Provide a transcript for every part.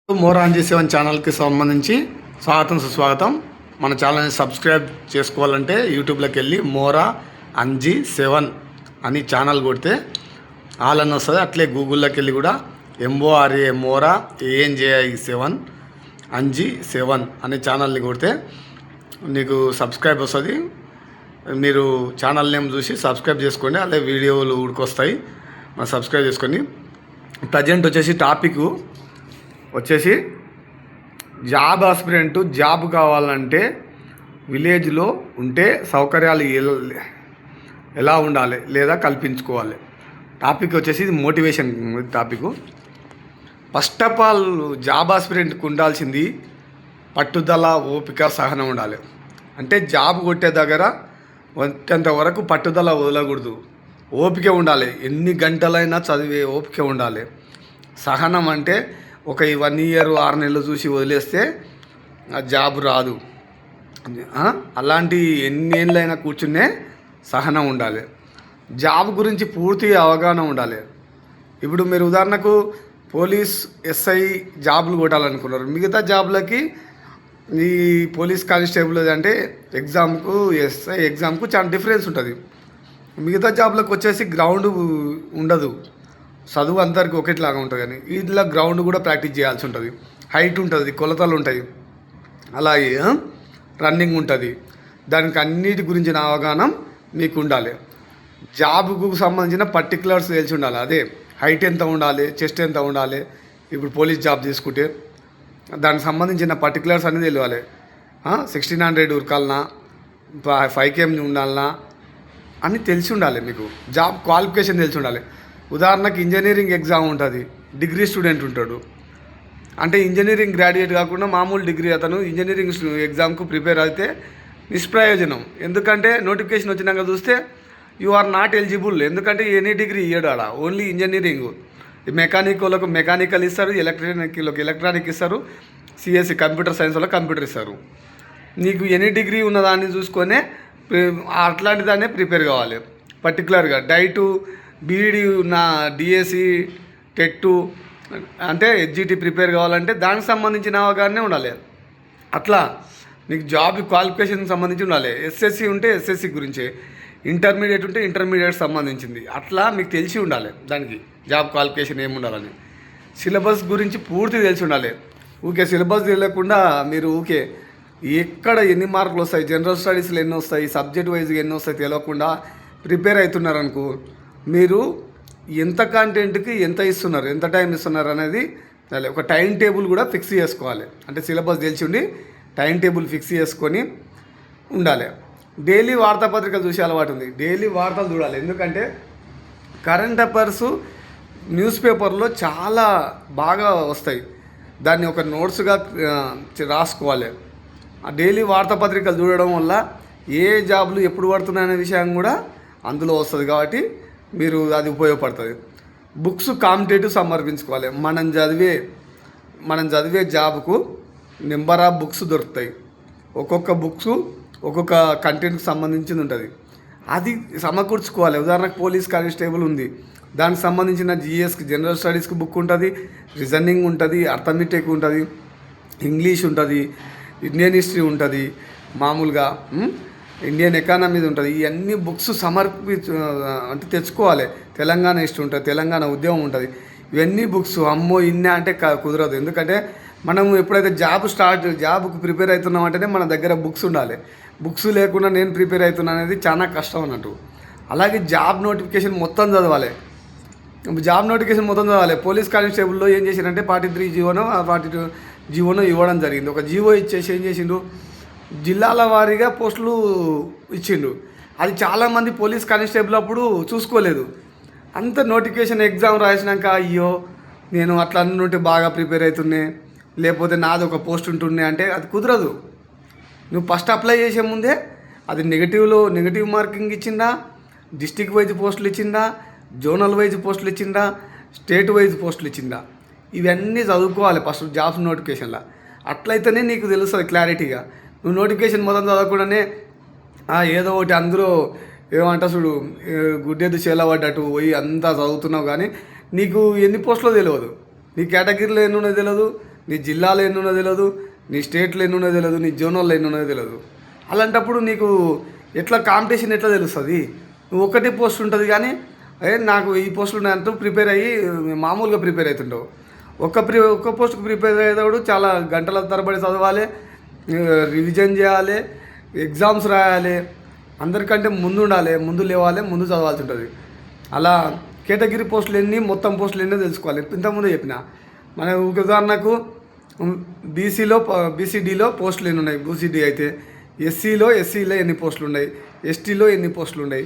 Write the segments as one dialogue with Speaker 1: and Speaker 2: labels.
Speaker 1: More Anji seven ఛానల్కి సంబంధించి స్వాగతం సుస్వాగతం. మన ఛానల్ని సబ్స్క్రైబ్ చేసుకోవాలంటే యూట్యూబ్లోకి వెళ్ళి మోరా అంజీ సెవెన్ అని ఛానల్ కొడితే ఆల్ అని వస్తుంది. అట్లే గూగుల్లోకి వెళ్ళి కూడా MORA మోరా ANJI7 అంజీ సెవెన్ అనే ఛానల్ని కొడితే నీకు సబ్స్క్రైబ్ వస్తుంది. మీరు ఛానల్ నేమ్ చూసి సబ్స్క్రైబ్ చేసుకోండి. అదే వీడియోలు ఉడికొస్తాయి, మనం సబ్స్క్రైబ్ చేసుకొని. ప్రజెంట్ వచ్చేసి టాపిక్ వచ్చేసి జాబ్ ఆస్పిరెంట్ జాబ్ కావాలంటే విలేజ్లో ఉంటే సౌకర్యాలు ఎలా ఉండాలి లేదా కల్పించుకోవాలి. టాపిక్ వచ్చేసి ఇది motivation topic. First of all job ఆస్పిరెంట్కి ఉండాల్సింది పట్టుదల, ఓపిక, సహనం ఉండాలి. అంటే జాబ్ కొట్టే దగ్గర వచ్చేంత వరకు పట్టుదల వదలకూడదు, ఓపిక ఉండాలి. ఎన్ని గంటలైనా చదివే ఓపిక ఉండాలి. సహనం అంటే ఒక 1 ఇయర్ 6 నెలలు చూసి వదిలేస్తే ఆ జాబ్ రాదు. అలాంటి ఎన్ని ఏళ్ళైనా కూర్చునే సహనం ఉండాలి. జాబ్ గురించి పూర్తి అవగాహన ఉండాలి. ఇప్పుడు మీరు ఉదాహరణకు పోలీస్ SI జాబులు కొట్టాలనుకున్నారు. మిగతా జాబులకి ఈ పోలీస్ కానిస్టేబుల్ అంటే ఎగ్జామ్కు SI ఎగ్జామ్కు చాలా డిఫరెన్స్ ఉంటుంది. మిగతా జాబులకు వచ్చేసి గ్రౌండ్ ఉండదు, చదువు అందరికి ఒకటిలాగా ఉంటుంది. కానీ వీటిలో గ్రౌండ్ కూడా ప్రాక్టీస్ చేయాల్సి ఉంటుంది. హైట్ ఉంటుంది, కొలతలు ఉంటాయి, అలాగే రన్నింగ్ ఉంటుంది. దానికి అన్నిటి గురించిన అవగాహన మీకు ఉండాలి. జాబ్కు సంబంధించిన పర్టికులర్స్ తెలిసి ఉండాలి. అదే హైట్ ఎంత ఉండాలి, చెస్ట్ ఎంత ఉండాలి. ఇప్పుడు పోలీస్ జాబ్ తీసుకుంటే దానికి సంబంధించిన పర్టికులర్స్ అనేది తెలియాలి. 1600 ఉరకాలనా, 5 km ఉండాలనా అని తెలిసి ఉండాలి. మీకు జాబ్ క్వాలిఫికేషన్ తెలిసి ఉండాలి. ఉదాహరణకి ఇంజనీరింగ్ ఎగ్జామ్ ఉంటుంది, డిగ్రీ స్టూడెంట్ ఉంటాడు. అంటే ఇంజనీరింగ్ గ్రాడ్యుయేట్ కాకుండా మామూలు డిగ్రీ అతను ఇంజనీరింగ్ ఎగ్జామ్కు ప్రిపేర్ అయితే నిష్ప్రయోజనం. ఎందుకంటే నోటిఫికేషన్ వచ్చినాక చూస్తే యు ఆర్ నాట్ ఎలిజిబుల్. ఎందుకంటే ఎనీ డిగ్రీ ఇయ్యడు ఆడ, ఓన్లీ ఇంజనీరింగ్. మెకానిక్ వాళ్ళకు మెకానికల్ ఇస్తారు, ఎలక్ట్రానిక్ ఎలక్ట్రానిక్ ఇస్తారు, CSE కంప్యూటర్ సైన్స్ వాళ్ళకి కంప్యూటర్ ఇస్తారు. నీకు ఎనీ డిగ్రీ ఉన్నదాన్ని చూసుకొనే అట్లాంటి దాన్నే ప్రిపేర్ కావాలి. పర్టికులర్గా డైటు, BEd ఉన్న DSE, టెట్ అంటే HGT ప్రిపేర్ కావాలంటే దానికి సంబంధించిన అవగాహనే ఉండాలి. అట్లా మీకు జాబ్ క్వాలిఫికేషన్కి సంబంధించి ఉండాలి. SSC ఉంటే SSC గురించి, ఇంటర్మీడియట్ ఉంటే ఇంటర్మీడియట్ సంబంధించింది. అట్లా మీకు తెలిసి ఉండాలి దానికి జాబ్ క్వాలిఫికేషన్ ఏమి ఉండాలని. సిలబస్ గురించి పూర్తి తెలిసి ఉండాలి. ఊకే సిలబస్ తెలియకుండా మీరు ఊకే ఎక్కడ ఎన్ని మార్కులు వస్తాయి, జనరల్ స్టడీస్లో ఎన్ని వస్తాయి, సబ్జెక్ట్ వైజ్గా ఎన్ని వస్తాయి తెలియకుండా ప్రిపేర్ అవుతున్నారనుకో, మీరు ఎంత కంటెంట్కి ఎంత ఇస్తున్నారు, ఎంత టైం ఇస్తున్నారు అనేది ఒక టైం టేబుల్ కూడా ఫిక్స్ చేసుకోవాలి. అంటే సిలబస్ తెలిసి ఉండి టైం టేబుల్ ఫిక్స్ చేసుకొని ఉండాలి. డైలీ వార్తాపత్రికలు చూసే అలవాటు ఉంది, డైలీ వార్తలు చూడాలి. ఎందుకంటే కరెంట్ అఫైర్స్ న్యూస్ పేపర్లో చాలా బాగా వస్తాయి. దాన్ని ఒక నోట్స్గా రాసుకోవాలి. ఆ డైలీ వార్తాపత్రికలు చూడడం వల్ల ఏ జాబులు ఎప్పుడు పడుతున్నాయనే విషయం కూడా అందులో వస్తుంది. కాబట్టి మీరు అది ఉపయోగపడుతుంది. బుక్స్ కాంపిటేటివ్ సమర్పించుకోవాలి. మనం చదివే జాబ్కు నెంబర్ ఆఫ్ బుక్స్ దొరుకుతాయి. ఒక్కొక్క బుక్స్ ఒక్కొక్క కంటెంట్కి సంబంధించింది ఉంటుంది, అది సమకూర్చుకోవాలి. ఉదాహరణకు పోలీస్ కానిస్టేబుల్ ఉంది, దానికి సంబంధించిన GSకి జనరల్ స్టడీస్కి బుక్ ఉంటుంది, రీజనింగ్ ఉంటుంది, అర్థమెటిక్ ఉంటుంది, ఇంగ్లీష్ ఉంటుంది, ఇండియన్ హిస్టరీ ఉంటుంది, మామూలుగా ఇండియన్ ఎకానమీ ఉంటుంది. ఇవన్నీ బుక్స్ అంటే తెచ్చుకోవాలి. తెలంగాణ హిస్టరీ ఉంటుంది, తెలంగాణ ఉద్యమం ఉంటుంది. ఇవన్నీ బుక్స్ అమ్మో ఇన్నే అంటే కుదరదు. ఎందుకంటే మనం ఎప్పుడైతే జాబ్కు ప్రిపేర్ అవుతున్నాం అంటేనే మన దగ్గర బుక్స్ ఉండాలి. బుక్స్ లేకుండా నేను ప్రిపేర్ అవుతున్నా అనేది చాలా కష్టం అన్నట్టు. అలాగే జాబ్ నోటిఫికేషన్ మొత్తం చదవాలి. పోలీస్ కానిస్టేబుల్లో ఏం చేశారంటే 43 జీవోనో 42 జీవోనో ఇవ్వడం జరిగింది. ఒక జీవో ఇచ్చేసి ఏం చేసిండు, జిల్లాల వారీగా పోస్టులు ఇచ్చిండు. అది చాలామంది పోలీస్ కానిస్టేబుల్ అప్పుడు చూసుకోలేదు. అంత నోటిఫికేషన్ ఎగ్జామ్ రాసినాక అయ్యో నేను అట్లా అన్నుంటే బాగా ప్రిపేర్ అవుతున్నే, లేకపోతే నాది ఒక పోస్ట్ ఉంటుండే అంటే అది కుదరదు. నువ్వు ఫస్ట్ అప్లై చేసే ముందే అది నెగిటివ్ మార్కింగ్ ఇచ్చిందా, డిస్టిక్ వైజ్ పోస్టులు ఇచ్చిందా, జోనల్ వైజ్ పోస్టులు ఇచ్చిందా, స్టేట్ వైజ్ పోస్టులు ఇచ్చిందా, ఇవన్నీ చదువుకోవాలి ఫస్ట్ జాబ్స్ నోటిఫికేషన్లో. అట్లయితేనే నీకు తెలుస్తుంది క్లారిటీగా. నువ్వు నోటిఫికేషన్ మొత్తం చదవకుండానే ఏదో ఒకటి అందరూ ఏమంటా చూడు గుడ్డెద్దు చేలబడ్డట్టు పోయి అంతా చదువుతున్నావు, కానీ నీకు ఎన్ని పోస్టులో తెలియదు, నీ కేటగిరీలో ఎన్ని ఉన్నది తెలియదు, నీ జిల్లాలో ఎన్ని ఉన్నదో తెలియదు, నీ స్టేట్లో ఎన్ని ఉన్నదో తెలియదు, నీ జోనల్లో ఎన్ని ఉన్నదో తెలియదు. అలాంటప్పుడు నీకు ఎట్లా కాంపిటీషన్ ఎట్లా తెలుస్తుంది? నువ్వు ఒకటి పోస్ట్ ఉంటుంది కానీ నాకు ఈ పోస్టులు ఉన్నాయంటూ ప్రిపేర్ అయ్యి మామూలుగా ప్రిపేర్ అవుతుంటావు. ఒక్క పోస్ట్కి ప్రిపేర్ అయ్యేటప్పుడు చాలా గంటల తరబడి చదవాలి, రివిజన్ చేయాలి, ఎగ్జామ్స్ రాయాలి, అందరికంటే ముందు ఉండాలి, ముందు లేవాలి, ముందు చదవాల్సి ఉంటుంది. అలా కేటగిరీ పోస్టులు ఎన్ని, మొత్తం పోస్టులు ఎన్నో తెలుసుకోవాలి. ఇంతకుముందే చెప్పిన మన ఉదాహరణకు బీసీడీలో పోస్టులు ఎన్ని ఉన్నాయి, బీసీడీ అయితే ఎస్సీలో ఎన్ని పోస్టులు ఉన్నాయి, ఎస్టీలో ఎన్ని పోస్టులు ఉన్నాయి,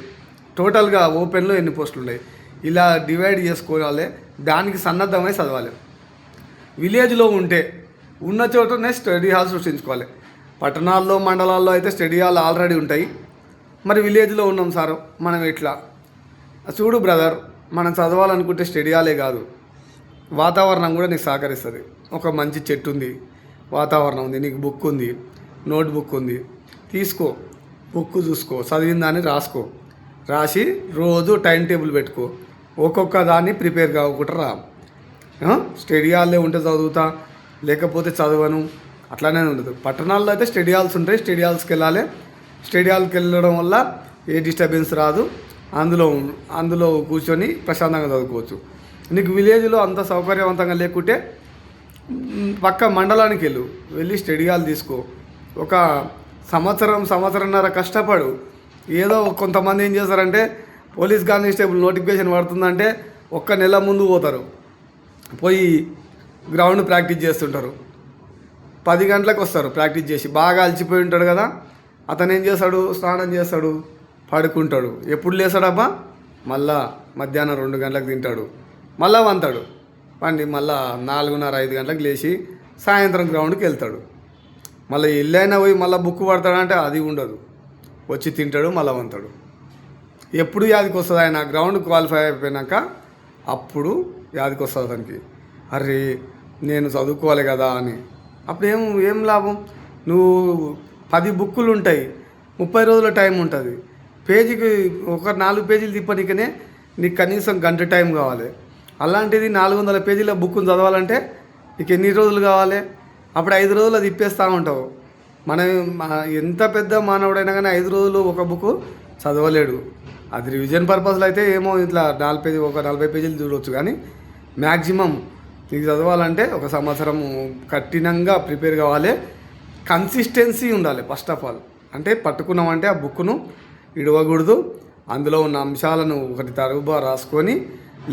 Speaker 1: టోటల్గా ఓపెన్లో ఎన్ని పోస్టులు ఉన్నాయి, ఇలా డివైడ్ చేసుకోవాలి. దానికి సన్నద్ధమై చదవాలి. విలేజ్లో ఉంటే ఉన్న చోటనే స్టడీ హాల్ సృష్టించుకోవాలి. పట్టణాల్లో మండలాల్లో అయితే స్టడీ హాల్ ఆల్రెడీ ఉంటాయి. మరి విలేజ్లో ఉన్నాం సార్ మనం ఎట్లా? చూడు బ్రదర్, మనం చదవాలనుకుంటే స్టడీ హాలే కాదు, వాతావరణం కూడా నీకు సహకరిస్తుంది. ఒక మంచి చెట్టు ఉంది, వాతావరణం ఉంది, నీకు బుక్ ఉంది, నోట్ బుక్ ఉంది, తీసుకో, బుక్ చూసుకో, చదివిన దాన్ని రాసి రోజు టైం టేబుల్ పెట్టుకో. ఒక్కొక్క దాన్ని ప్రిపేర్ కాకుండా రా. స్టడీ హాల్లే ఉంటే చదువుతా, లేకపోతే చదవను అట్లానే ఉండదు. పట్టణాల్లో అయితే స్టడీ హాల్స్ ఉంటాయి, స్టడీ హాల్స్కి వెళ్ళాలి. స్టడీ హాల్కి వెళ్ళడం వల్ల ఏ డిస్టర్బెన్స్ రాదు, అందులో కూర్చొని ప్రశాంతంగా చదువుకోవచ్చు. నీకు విలేజ్లో అంత సౌకర్యవంతంగా లేకుంటే పక్క మండలానికి వెళ్ళి స్టడీ హాల్ తీసుకో. ఒక సంవత్సరంన్నర కష్టపడు. ఏదో కొంతమంది ఏం చేస్తారంటే పోలీస్ కానిస్టేబుల్ నోటిఫికేషన్ పడుతుందంటే ఒక్క నెల ముందు పోతారు, పోయి గ్రౌండ్ ప్రాక్టీస్ చేస్తుంటారు. 10 గంటలకు వస్తారు ప్రాక్టీస్ చేసి. బాగా అలసిపోయి ఉంటాడు కదా, అతను ఏం చేస్తాడు, స్నానం చేస్తాడు, పడుకుంటాడు. ఎప్పుడు లేస్తాడబ్బా? మళ్ళా మధ్యాహ్నం 2 గంటలకు తింటాడు, మళ్ళా వంతాడు పండి, మళ్ళా 4:30-5 గంటలకు లేచి సాయంత్రం గ్రౌండ్కి వెళ్తాడు. మళ్ళీ ఇల్లైనా పోయి మళ్ళీ బుక్ పడతాడంటే అది ఉండదు, వచ్చి తింటాడు, మళ్ళీ వంతాడు. ఎప్పుడు యాదికి వస్తుంది? ఆయన గ్రౌండ్ క్వాలిఫై అయిపోయినాక అప్పుడు యాదికి వస్తుంది అతనికి, అరే నేను చదువుకోవాలి కదా అని. అప్పుడు ఏం లాభం? నువ్వు 10 బుక్కులు ఉంటాయి, 30 రోజుల టైం ఉంటుంది. పేజీకి ఒక 4 పేజీలు తిప్పనికనే నీకు కనీసం గంట టైం కావాలి. అలాంటిది 400 పేజీల బుక్కును చదవాలంటే నీకు ఎన్ని రోజులు కావాలి? అప్పుడు 5 రోజులు అది తిప్పేస్తూ ఉంటావు. మనం ఎంత పెద్ద మానవుడైనా కానీ 5 రోజులు ఒక బుక్ చదవలేడు. అది రివిజన్ పర్పస్లో అయితే ఏమో ఇట్లా 40 పేజీలు చూడవచ్చు. కానీ మ్యాక్సిమం నీకు చదవాలంటే ఒక సంవత్సరం కఠినంగా ప్రిపేర్ కావాలి. కన్సిస్టెన్సీ ఉండాలి ఫస్ట్ ఆఫ్ ఆల్. అంటే పట్టుకున్నామంటే ఆ బుక్ను ఇడవకూడదు. అందులో ఉన్న అంశాలను ఒకటి తరుగుబా రాసుకొని,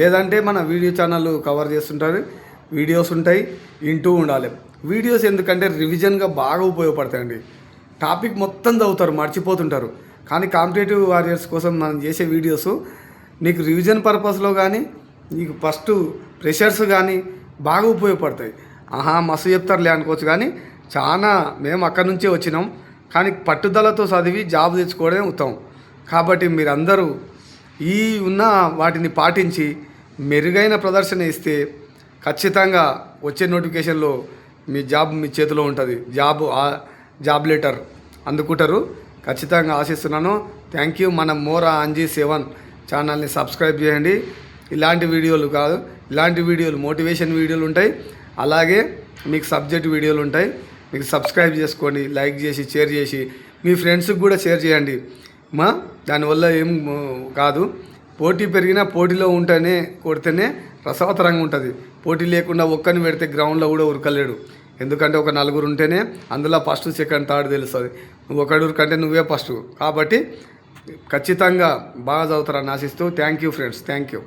Speaker 1: లేదంటే మన వీడియో ఛానల్ కవర్ చేస్తుంటారు, వీడియోస్ ఉంటాయి, వింటూ ఉండాలి. వీడియోస్ ఎందుకంటే రివిజన్గా బాగా ఉపయోగపడతాయండి. టాపిక్ మొత్తం చదువుతారు, మర్చిపోతుంటారు. కానీ కాంపిటేటివ్ వారియర్స్ కోసం మనం చేసే వీడియోస్ నీకు రివిజన్ పర్పస్లో కానీ, నీకు ఫస్ట్ ప్రెషర్స్ కానీ బాగా ఉపయోగపడతాయి. మస్తు చెప్తారులే అనుకోవచ్చు, కానీ చాలా మేము అక్కడి నుంచే వచ్చినాం. కానీ పట్టుదలతో చదివి జాబ్ తెచ్చుకోవడమే ఉత్తమం. కాబట్టి మీరందరూ ఈ ఉన్న వాటిని పాటించి మెరుగైన ప్రదర్శన ఇస్తే ఖచ్చితంగా వచ్చే నోటిఫికేషన్లో మీ జాబ్ మీ చేతిలో ఉంటుంది. జాబ్ లెటర్ అందుకుంటారు. ఖచ్చితంగా ఆశిస్తున్నాను. Thank you. మన మోరా అంజీ 7 ఛానల్ని సబ్స్క్రైబ్ చేయండి. ఇలాంటి వీడియోలు కాదు, ఇలాంటి వీడియోలు మోటివేషన్ వీడియోలు ఉంటాయి, అలాగే మీకు సబ్జెక్ట్ వీడియోలు ఉంటాయి. మీకు సబ్స్క్రైబ్ చేసుకోండి, లైక్ చేసి షేర్ చేసి మీ ఫ్రెండ్స్కి కూడా షేర్ చేయండి. దానివల్ల ఏం కాదు, పోటీ పెరిగినా పోటీలో కొడితేనే రసవతరంగా ఉంటుంది. పోటీ లేకుండా ఒక్కరిని పెడితే గ్రౌండ్లో కూడా ఉరకలేడు. ఎందుకంటే ఒక 4 ఉంటేనే అందులో ఫస్ట్, సెకండ్, థర్డ్ తెలుస్తుంది. నువ్వు ఒకడు కంటే నువ్వే ఫస్ట్. కాబట్టి ఖచ్చితంగా బాగా చదువుతారని ఆశిస్తూ thank you friends. Thank you.